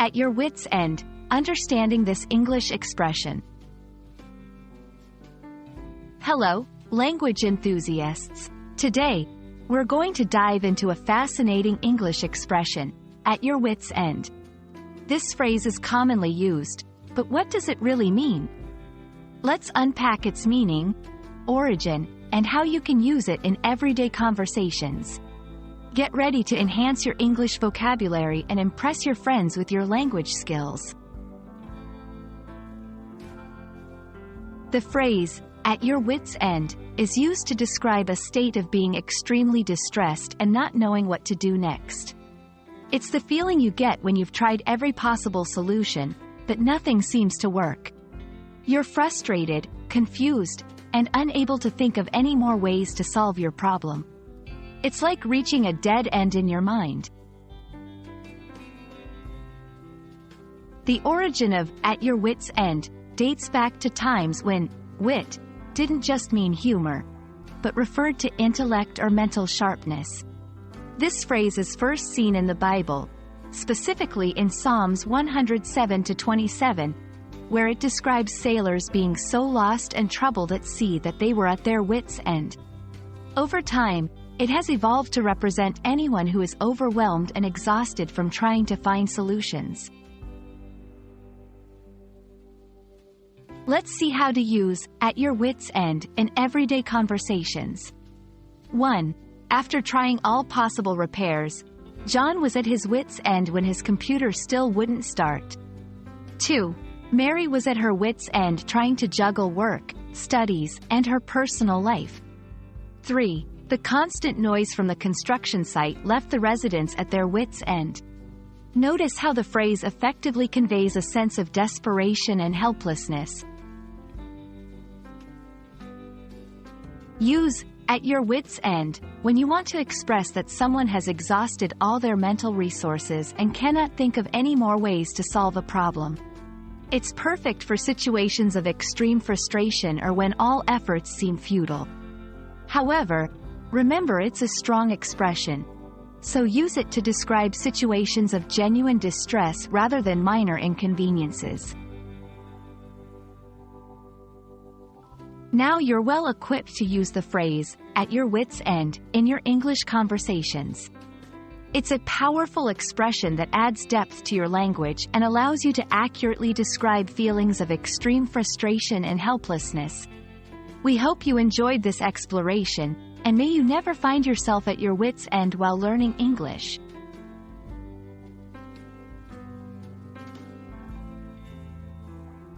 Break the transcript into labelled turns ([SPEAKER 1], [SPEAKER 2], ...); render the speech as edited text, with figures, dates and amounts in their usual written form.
[SPEAKER 1] At your wit's end, understanding this English expression. Hello, language enthusiasts. Today, we're going to dive into a fascinating English expression, at your wit's end. This phrase is commonly used, but what does it really mean? Let's unpack its meaning, origin, and how you can use it in everyday conversations. Get ready to enhance your English vocabulary and impress your friends with your language skills. The phrase, at your wit's end, is used to describe a state of being extremely distressed and not knowing what to do next. It's the feeling you get when you've tried every possible solution, but nothing seems to work. You're frustrated, confused, and unable to think of any more ways to solve your problem. It's like reaching a dead end in your mind. The origin of at your wit's end dates back to times when wit didn't just mean humor, but referred to intellect or mental sharpness. This phrase is first seen in the Bible, specifically in Psalms 107-27, where it describes sailors being so lost and troubled at sea that they were at their wits' end. Over time, it has evolved to represent anyone who is overwhelmed and exhausted from trying to find solutions. Let's see how to use at your wit's end in everyday conversations. 1. After trying all possible repairs, John was at his wit's end when his computer still wouldn't start. 2. Mary was at her wit's end trying to juggle work, studies, and her personal life. 3. The constant noise from the construction site left the residents at their wit's end. Notice how the phrase effectively conveys a sense of desperation and helplessness. Use at your wit's end when you want to express that someone has exhausted all their mental resources and cannot think of any more ways to solve a problem. It's perfect for situations of extreme frustration or when all efforts seem futile. However, remember it's a strong expression, so use it to describe situations of genuine distress rather than minor inconveniences. Now you're well equipped to use the phrase, at your wit's end, in your English conversations. It's a powerful expression that adds depth to your language and allows you to accurately describe feelings of extreme frustration and helplessness. We hope you enjoyed this exploration, and may you never find yourself at your wit's end while learning English.